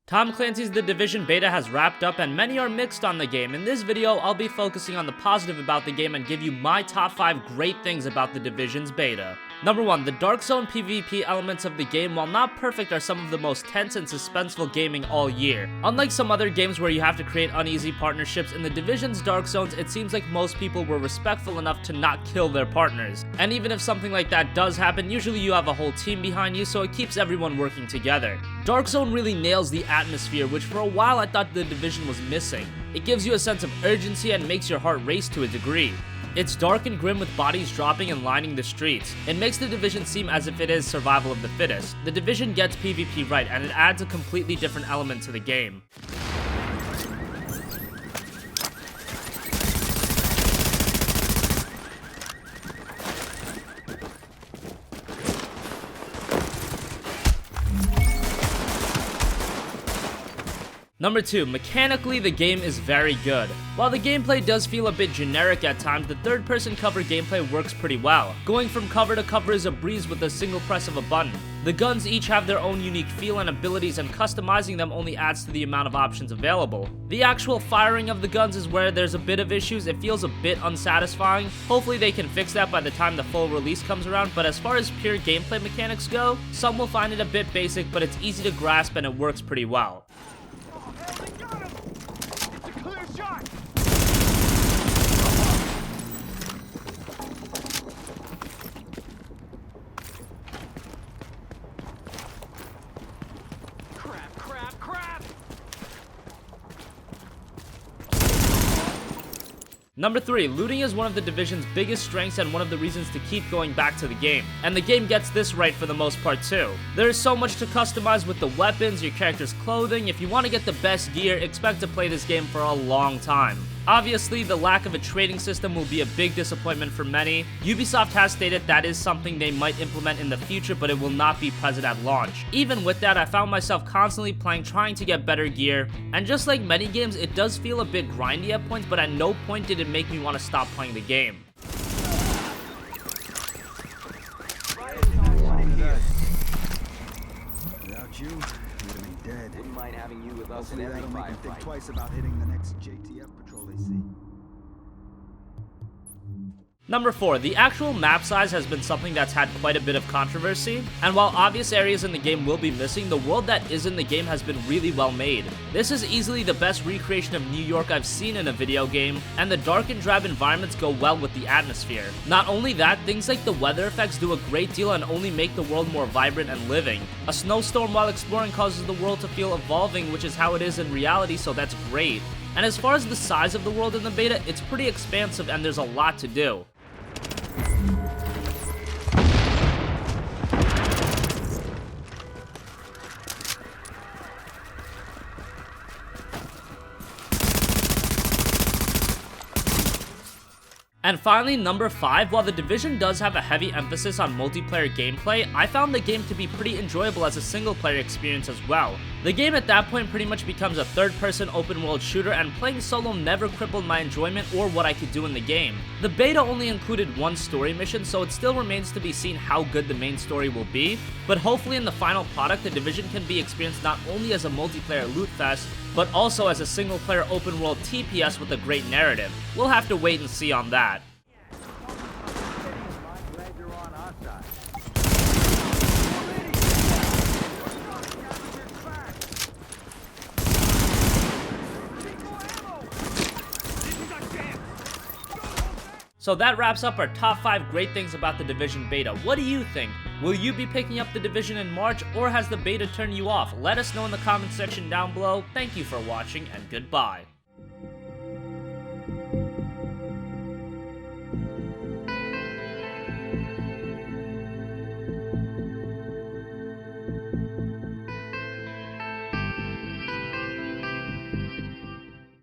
Tom Clancy's The Division beta has wrapped up and many are mixed on the game. In this video, I'll be focusing on the positive about the game and give you my top 5 great things about The Division's beta. Number 1, the Dark Zone PvP elements of the game, while not perfect, are some of the most tense and suspenseful gaming all year. Unlike some other games where you have to create uneasy partnerships, in The Division's Dark Zones, it seems like most people were respectful enough to not kill their partners. And even if something like that does happen, usually you have a whole team behind you, so it keeps everyone working together. Dark Zone really nails the atmosphere, which for a while I thought The Division was missing. It gives you a sense of urgency and makes your heart race to a degree. It's dark and grim with bodies dropping and lining the streets. It makes The Division seem as if it is survival of the fittest. The Division gets PvP right, and it adds a completely different element to the game. Number 2, mechanically the game is very good. While the gameplay does feel a bit generic at times, the third-person cover gameplay works pretty well. Going from cover to cover is a breeze with a single press of a button. The guns each have their own unique feel and abilities, and customizing them only adds to the amount of options available. The actual firing of the guns is where there's a bit of issues. It feels a bit unsatisfying. Hopefully they can fix that by the time the full release comes around, but as far as pure gameplay mechanics go, some will find it a bit basic, but it's easy to grasp and it works pretty well. Number 3, looting is one of the Division's biggest strengths and one of the reasons to keep going back to the game. And the game gets this right for the most part too. There is so much to customize with the weapons, your character's clothing. If you want to get the best gear, expect to play this game for a long time. Obviously, the lack of a trading system will be a big disappointment for many. Ubisoft has stated that is something they might implement in the future, but it will not be present at launch. Even with that, I found myself constantly playing, trying to get better gear, and just like many games, it does feel a bit grindy at points, but at no point did it make me want to stop playing the game. Without you, we'd have been dead. Wouldn't mind having you with us in Hopefully every that'll make them think firefight. twice about hitting the next JTF patrol they see. Number 4, the actual map size has been something that's had quite a bit of controversy, and while obvious areas in the game will be missing, the world that is in the game has been really well made. This is easily the best recreation of New York I've seen in a video game, and the dark and drab environments go well with the atmosphere. Not only that, things like the weather effects do a great deal and only make the world more vibrant and living. A snowstorm while exploring causes the world to feel evolving, which is how it is in reality, so that's great. And as far as the size of the world in the beta, it's pretty expansive and there's a lot to do. And finally, number 5, while The Division does have a heavy emphasis on multiplayer gameplay, I found the game to be pretty enjoyable as a single-player experience as well. The game at that point pretty much becomes a third-person open-world shooter, and playing solo never crippled my enjoyment or what I could do in the game. The beta only included one story mission, so it still remains to be seen how good the main story will be, but hopefully in the final product, The Division can be experienced not only as a multiplayer loot fest, but also as a single-player open-world TPS with a great narrative. We'll have to wait and see on that. So that wraps up our top 5 great things about The Division beta. What do you think? Will you be picking up The Division in March, or has the beta turned you off? Let us know in the comment section down below. Thank you for watching, and goodbye.